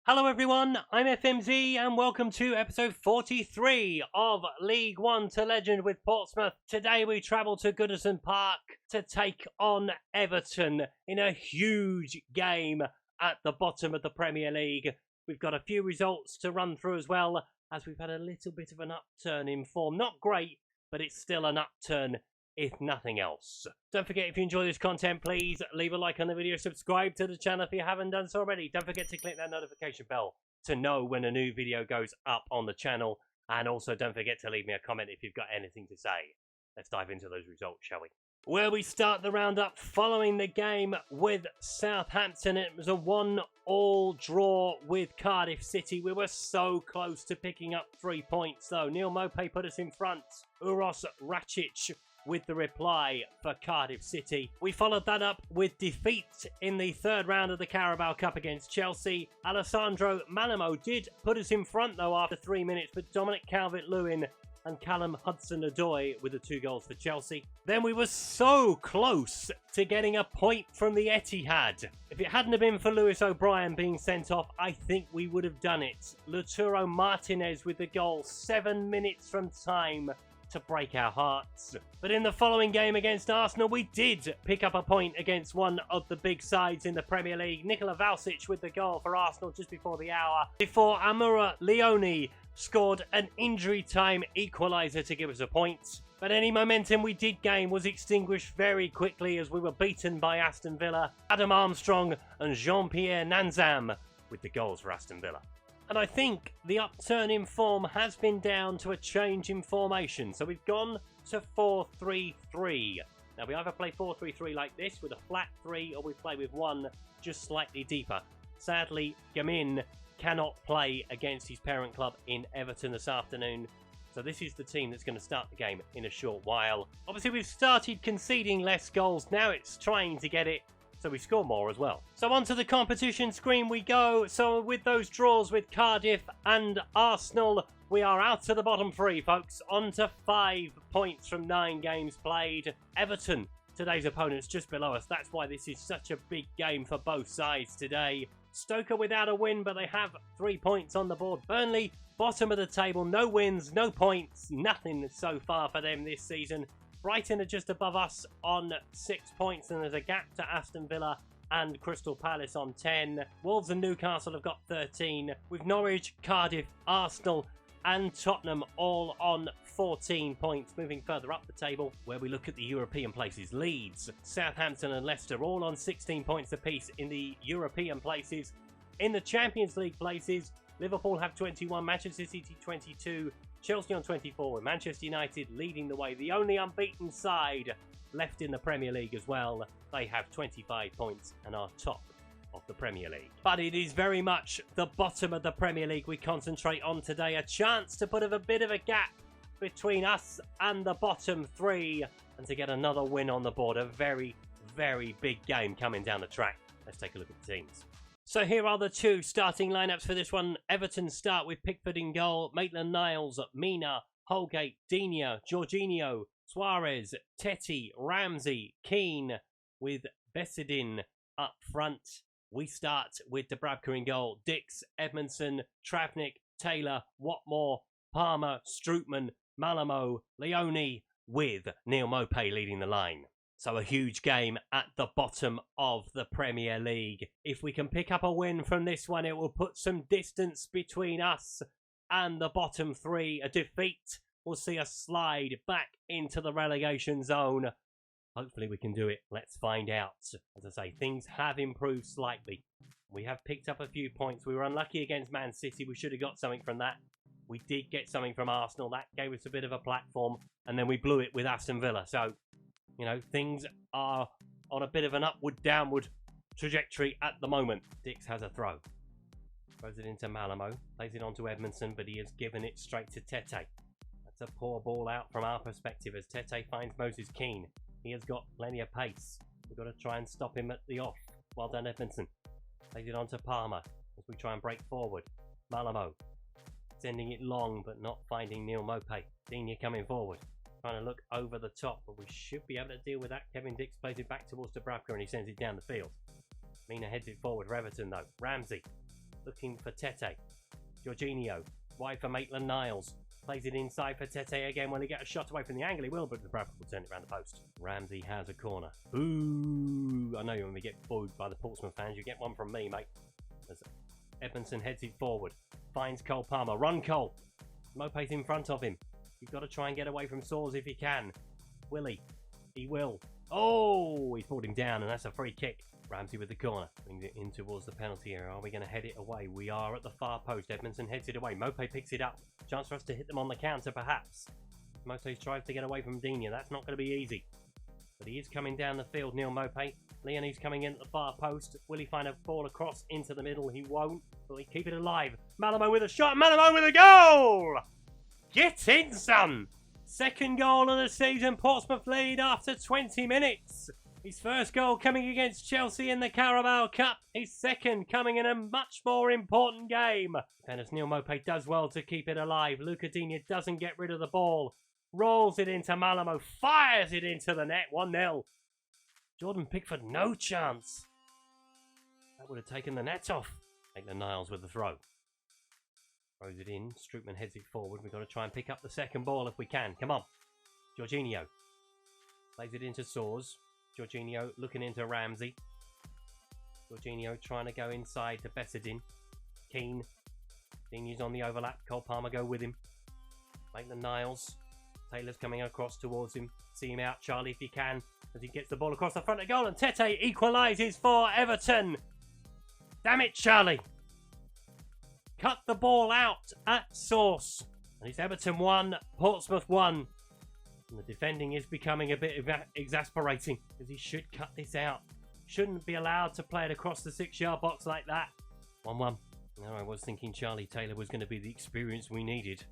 Hello everyone, I'm FMZ and welcome to episode 43 of League One to Legend with Portsmouth. Today we travel to Goodison Park to take on Everton in a huge game at the bottom of the Premier League. We've got a few results to run through as well, as we've had a little bit of an upturn in form. Not great, but it's still an upturn if nothing else. Don't forget, if you enjoy this content, please leave a like on the video, subscribe to the channel if you haven't done so already. Don't forget to click that notification bell to know when a new video goes up on the channel, and also don't forget to leave me a comment if you've got anything to say. Let's dive into those results, shall we? Where we start the roundup following the game with Southampton. It was a 1-1 draw with Cardiff City. We were so close to picking up 3 points though. Neil Maupay put us in front. Uros Racic with the reply for Cardiff City. We followed that up with defeat in the third round of the Carabao Cup against Chelsea. Alessandro Malamo did put us in front though after 3 minutes, but Dominic Calvert-Lewin and Callum Hudson-Odoi with the 2 goals for Chelsea. Then we were so close to getting a point from the Etihad. If it hadn't have been for Lewis O'Brien being sent off, I think we would have done it. Lautaro Martinez with the goal 7 minutes from time to break our hearts. But in the following game against Arsenal, we did pick up a point against one of the big sides in the Premier League. Nikola Valsic with the goal for Arsenal just before the hour, before Amura Leone scored an injury time equaliser to give us a point. But any momentum we did gain was extinguished very quickly as we were beaten by Aston Villa. Adam Armstrong and Jean-Pierre Nanzam with the goals for Aston Villa. And I think the upturn in form has been down to a change in formation. So we've gone to 4-3-3. Now we either play 4-3-3 like this with a flat 3, or we play with one just slightly deeper. Sadly, Gamin cannot play against his parent club in Everton this afternoon. So this is the team that's going to start the game in a short while. Obviously we've started conceding less goals. Now it's trying to get it so we score more as well. So onto the competition screen we go. So with those draws with Cardiff and Arsenal, we are out to the bottom 3, folks. On to 5 points from 9 games played. Everton, today's opponents, just below us. That's why this is such a big game for both sides today. Stoke without a win, but they have 3 points on the board. Burnley, bottom of the table, no wins, no points, nothing so far for them this season. Brighton are just above us on 6 points, and there's a gap to Aston Villa and Crystal Palace on 10. Wolves and Newcastle have got 13, with Norwich, Cardiff, Arsenal and Tottenham all on 14 points. Moving further up the table, where we look at the European places, Leeds, Southampton and Leicester all on 16 points apiece in the European places. In the Champions League places, Liverpool have 21, Manchester City 22, Chelsea on 24, with Manchester United leading the way. The only unbeaten side left in the Premier League as well. They have 25 points and are top of the Premier League. But it is very much the bottom of the Premier League we concentrate on today. A chance to put a bit of a gap between us and the bottom 3 and to get another win on the board. A very, very big game coming down the track. Let's take a look at the teams. So here are the 2 starting lineups for this one. Everton start with Pickford in goal, Maitland-Niles, Mina, Holgate, Digne, Jorginho, Suarez, Teti, Ramsey, Keane, with Bessedin up front. We start with Dubravka in goal, Dix, Edmondson, Travnik, Taylor, Watmore, Palmer, Strootman, Malamo, Leone, with Neil Maupay leading the line. So a huge game at the bottom of the Premier League. If we can pick up a win from this one, it will put some distance between us and the bottom 3. A defeat will see us slide back into the relegation zone. Hopefully we can do it. Let's find out. As I say, things have improved slightly. We have picked up a few points. We were unlucky against Man City. We should have got something from that. We did get something from Arsenal. That gave us a bit of a platform. And then we blew it with Aston Villa. So, you know, things are on a bit of an upward-downward trajectory at the moment. Dix has a throw. Throws it into Malamo. Plays it on to Edmondson, but he has given it straight to Tete. That's a poor ball out from our perspective as Tete finds Moses Keane. He has got plenty of pace. We've got to try and stop him at the off. Well done, Edmondson. Plays it on to Palmer as we try and break forward. Malamo sending it long, but not finding Neil Maupay. Digne coming forward. Trying to look over the top, but we should be able to deal with that. Kevin Dix plays it back towards Dubravka and he sends it down the field. Mina heads it forward for Everton though. Ramsey looking for Tete. Jorginho, wide for Maitland-Niles. Plays it inside for Tete again. When he get a shot away from the angle, he will, but the Bradford will turn it around the post. Ramsey has a corner. Ooh, I know when we get booed by the Portsmouth fans, you get one from me, mate. As Edmondson heads it forward. Finds Cole Palmer. Run, Cole. Mope's in front of him. You've got to try and get away from Soares if you can. Will he? He will. Oh, he's pulled him down, and that's a free kick. Ramsey with the corner. Brings it in towards the penalty area. Are we going to head it away? We are at the far post. Edmondson heads it away. Mope picks it up. Chance for us to hit them on the counter, perhaps. Mope tries to get away from Digne. That's not going to be easy. But he is coming down the field, Neil Mope. Leonie's coming in at the far post. Will he find a ball across into the middle? He won't. Will he keep it alive? Malamo with a shot. Malamo with a goal! Get in, son! Second goal of the season. Portsmouth lead after 20 minutes. His first goal coming against Chelsea in the Carabao Cup. His second coming in a much more important game. And as Neil Mope does well to keep it alive, Luca Digne doesn't get rid of the ball. Rolls it into Malamo, fires it into the net, 1-0. Jordan Pickford, no chance. That would have taken the net off. Maitland-Niles with the throw. Throws it in, Strootman heads it forward. We've got to try and pick up the second ball if we can. Come on. Jorginho. Plays it into Soares. Jorginho looking into Ramsey. Jorginho trying to go inside to Bessedin. Keane. Digne's on the overlap. Cole Palmer go with him. Maitland-Niles. Taylor's coming across towards him. See him out, Charlie, if you can. As he gets the ball across the front of goal. And Tete equalises for Everton. Damn it, Charlie. Cut the ball out at source. And it's Everton 1, Portsmouth 1. And the defending is becoming a bit exasperating because he should cut this out. Shouldn't be allowed to play it across the 6-yard box like that. 1-1. Now I was thinking Charlie Taylor was going to be the experience we needed.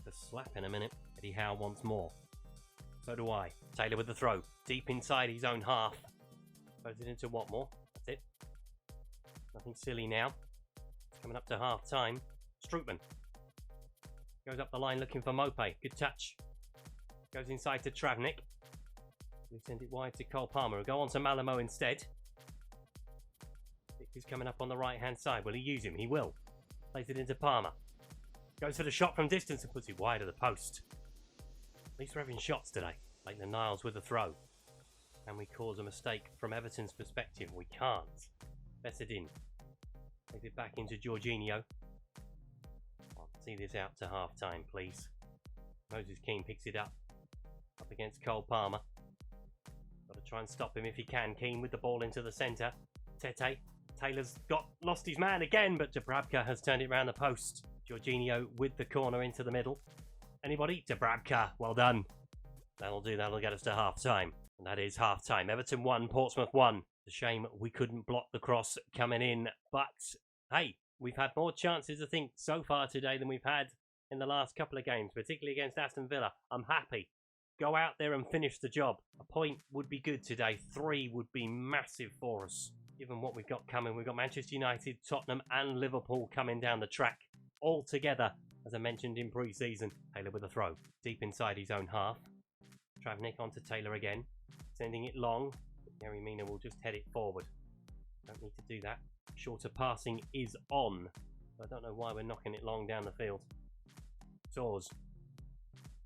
A slap in a minute. Eddie Howe wants more. So do I. Taylor with the throw. Deep inside his own half. Throws it into Watmore. That's it. Nothing silly now. Coming up to half time. Strootman. Goes up the line looking for Mope. Good touch. Goes inside to Travnik. We send it wide to Cole Palmer. We'll go on to Malamo instead. He's coming up on the right hand side. Will he use him? He will. Plays it into Palmer. Goes for the shot from distance and puts it wide of the post. At least we're having shots today. Maitland-Niles with the throw. Can we cause a mistake from Everton's perspective? We can't. Bessedin. Plays it back into Jorginho. I'll see this out to half time, please. Moses Keane picks it up. Up against Cole Palmer. Got to try and stop him if he can. Keane with the ball into the centre. Tete. Taylor's lost his man again, but Dubravka has turned it round the post. Jorginho with the corner into the middle. Anybody? Dubravka. Well done. That'll do. That'll get us to half time. And that is half time. Everton 1, Portsmouth 1. It's a shame we couldn't block the cross coming in. But, hey, we've had more chances, I think, so far today than we've had in the last couple of games, particularly against Aston Villa. I'm happy. Go out there and finish the job. A point would be good today. 3 would be massive for us, given what we've got coming. We've got Manchester United, Tottenham and Liverpool coming down the track all together, as I mentioned in pre-season. Taylor with a throw. Deep inside his own half. Travnik onto Taylor again. Sending it long. Gary Mina will just head it forward. Don't need to do that. Shorter passing is on. I don't know why we're knocking it long down the field. Soares.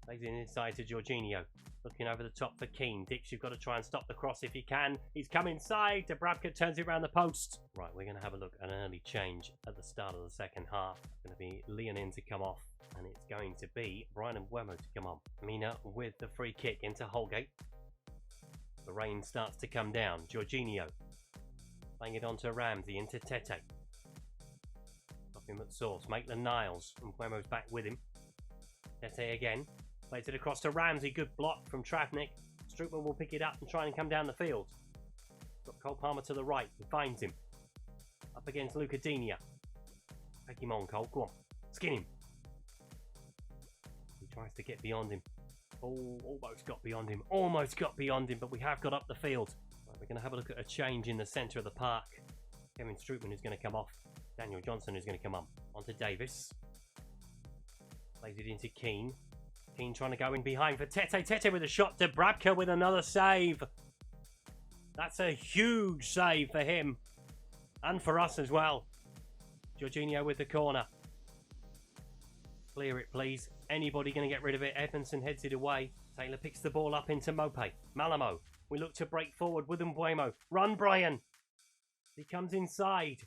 Plays it inside to Jorginho. Looking over the top for Keane. Dix, you've got to try and stop the cross if you can. He's come inside. Dubravka turns it around the post. Right, we're going to have a look at an early change at the start of the second half. It's going to be Leonin to come off. And it's going to be Brian Mbeumo to come on. Mina with the free kick into Holgate. The rain starts to come down. Jorginho. Playing it onto Ramsey into Tete. Stop him at source. Maitland-Niles. Mbeumo's back with him. Tete again. Plays it across to Ramsey. Good block from Travnik. Strootman will pick it up and try and come down the field. Got Cole Palmer to the right. He finds him. Up against Luca Digne. Take him on, Cole. Go on. Skin him. He tries to get beyond him. Oh, almost got beyond him. Almost got beyond him, but we have got up the field. Right, we're going to have a look at a change in the centre of the park. Kevin Strootman is going to come off. Daniel Johnson is going to come on. Onto Davis. Plays it into Keane. Keane trying to go in behind for Tete. Tete with a shot. Dubravka with another save. That's a huge save for him. And for us as well. Jorginho with the corner. Clear it, please. Anybody going to get rid of it? Edmondson heads it away. Taylor picks the ball up into Mope. Malamo. We look to break forward with Mbuemo. Run, Brian. He comes inside.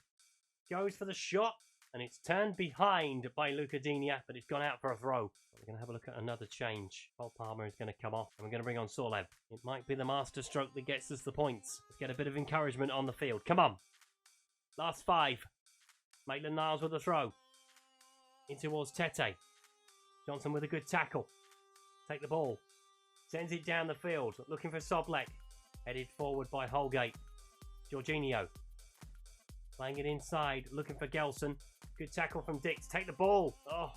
Goes for the shot. And it's turned behind by Lucadinha, but it's gone out for a throw. We're going to have a look at another change. Paul Palmer is going to come off, and we're going to bring on Sorlev. It might be the master stroke that gets us the points. Let's get a bit of encouragement on the field. Come on. Last 5. Maitland-Niles with a throw. In towards Tete. Johnson with a good tackle. Take the ball. Sends it down the field. Looking for Soblek. Headed forward by Holgate. Jorginho. Playing it inside. Looking for Gelson. Good tackle from Dix. Take the ball. Oh.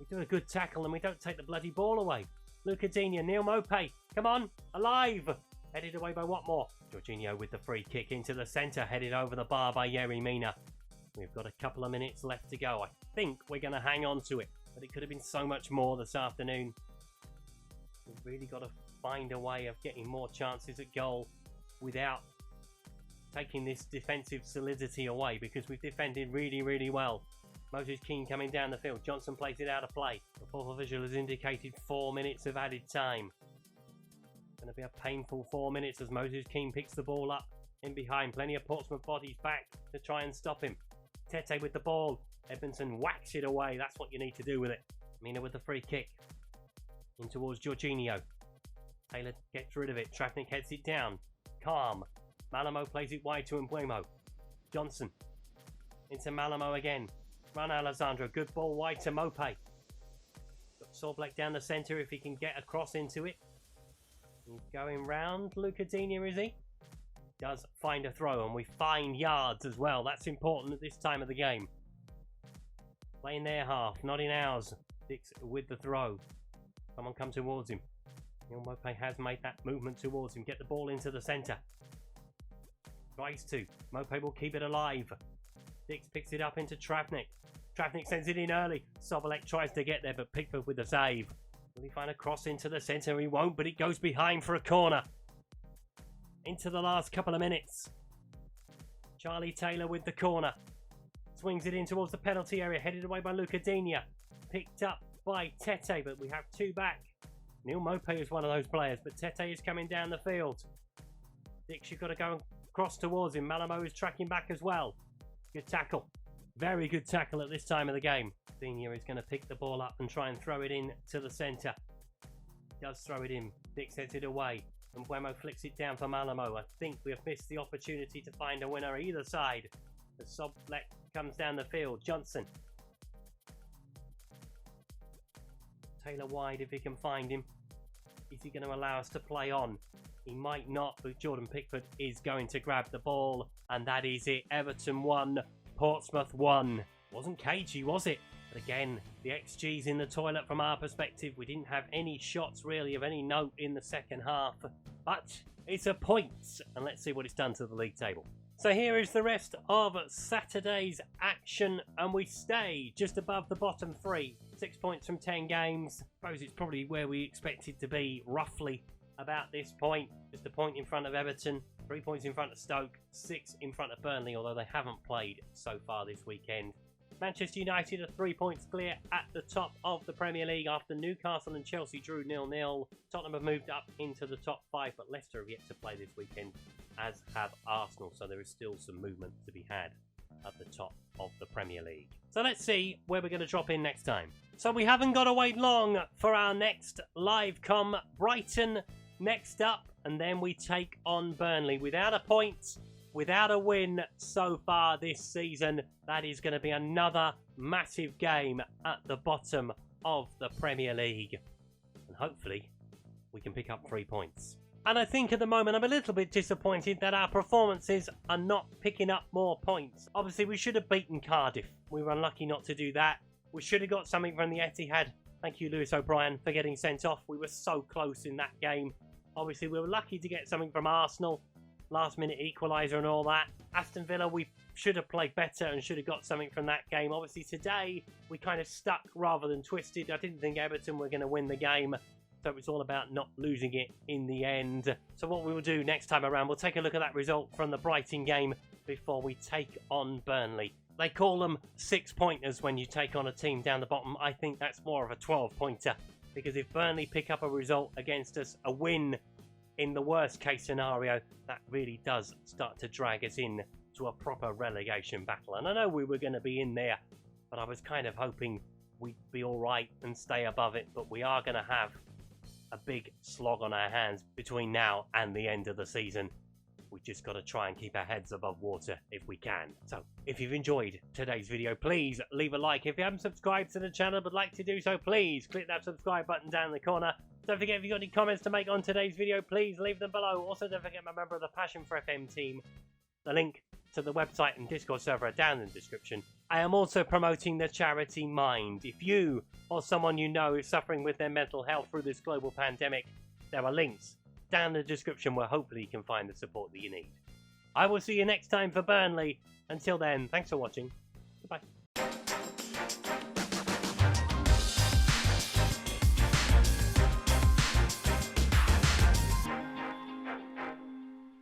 We do a good tackle and we don't take the bloody ball away. Lucadinha. Neil Mope. Come on. Alive. Headed away by Watmore. Jorginho with the free kick into the centre. Headed over the bar by Yerry Mina. We've got a couple of minutes left to go. I think we're going to hang on to it. But it could have been so much more this afternoon. We've really got to find a way of getting more chances at goal without taking this defensive solidity away, because we've defended really, really well. Moses Keane coming down the field. Johnson plays it out of play. The fourth official has indicated 4 minutes of added time. Going to be a painful 4 minutes as Moses Keane picks the ball up in behind. Plenty of Portsmouth bodies back to try and stop him. Tete with the ball. Edmondson whacks it away. That's what you need to do with it. Mina with the free kick. In towards Jorginho. Taylor gets rid of it. Travnik heads it down. Calm. Malamo plays it wide to Mbuemo. Johnson. Into Malamo again. Run Alessandro. Good ball wide to Mope. Got Sorblek down the centre if he can get across into it. He's going round Lucadinha, is he? Does find a throw, and we find yards as well. That's important at this time of the game. Playing their half, not in ours. Dix with the throw. Someone come towards him. Neil Mope has made that movement towards him. Get the ball into the centre. Tries to. Mope will keep it alive. Dix picks it up into Travnik. Travnik sends it in early. Sobolek tries to get there, but Pickford with the save. Will he find a cross into the centre? He won't, but it goes behind for a corner. Into the last couple of minutes. Charlie Taylor with the corner. Swings it in towards the penalty area. Headed away by Lucadinha. Picked up by Tete, but we have 2 back. Neil Mope is one of those players, but Tete is coming down the field. Dix, you've got to go across towards him. Malamo is tracking back as well. Good tackle. Very good tackle at this time of the game. Senior is going to pick the ball up and try and throw it in to the centre. Does throw it in. Dix heads it away. And Mbuemo flicks it down for Malamo. I think we have missed the opportunity to find a winner either side. The Soblek comes down the field. Johnson. Taylor wide if he can find him. Is he going to allow us to play on? He might not, but Jordan Pickford is going to grab the ball. And that is it. Everton 1, Portsmouth 1. Wasn't cagey, was it? But again, the XG's in the toilet from our perspective. We didn't have any shots really of any note in the second half. But it's a point. And let's see what it's done to the league table. So here is the rest of Saturday's action. And we stay just above the bottom 3. 6 points from 10 games. I suppose it's probably where we expected to be roughly about this point. Just a point in front of Everton. 3 points in front of Stoke. 6 in front of Burnley, although they haven't played so far this weekend. Manchester United are 3 points clear at the top of the Premier League after Newcastle and Chelsea drew 0-0. Tottenham have moved up into the top 5, but Leicester have yet to play this weekend, as have Arsenal, so there is still some movement to be had at the top of the Premier League. So let's see where we're going to drop in next time. So we haven't got to wait long for our next live com. Brighton next up, and then we take on Burnley. Without a point, without a win so far this season, that is going to be another massive game at the bottom of the Premier League. And hopefully, we can pick up 3 points. And I think at the moment I'm a little bit disappointed that our performances are not picking up more points. Obviously, we should have beaten Cardiff. We were unlucky not to do that. We should have got something from the Etihad. Thank you, Lewis O'Brien, for getting sent off. We were so close in that game. Obviously, we were lucky to get something from Arsenal. Last-minute equaliser and all that. Aston Villa, we should have played better and should have got something from that game. Obviously, today, we kind of stuck rather than twisted. I didn't think Everton were going to win the game. So it's all about not losing it in the end. So what we will do next time around, we'll take a look at that result from the Brighton game before we take on Burnley. They call them 6-pointers when you take on a team down the bottom. I think that's more of a 12-pointer, because if Burnley pick up a result against us, a win in the worst case scenario, that really does start to drag us in to a proper relegation battle. And I know we were going to be in there, but I was kind of hoping we'd be all right and stay above it. But we are going to have a big slog on our hands between now and the end of the season. We just got to try and keep our heads above water if we can. So, if you've enjoyed today's video, please leave a like. If you haven't subscribed to the channel but like to do so, please click that subscribe button down in the corner. Don't forget, if you've got any comments to make on today's video, please leave them below. Also, don't forget my member of the Passion for FM team. The link to the website and Discord server are down in the description. I am also promoting the charity Mind. If you or someone you know is suffering with their mental health through this global pandemic, there are links down in the description where hopefully you can find the support that you need. I will see you next time for Burnley. Until then, thanks for watching. Goodbye.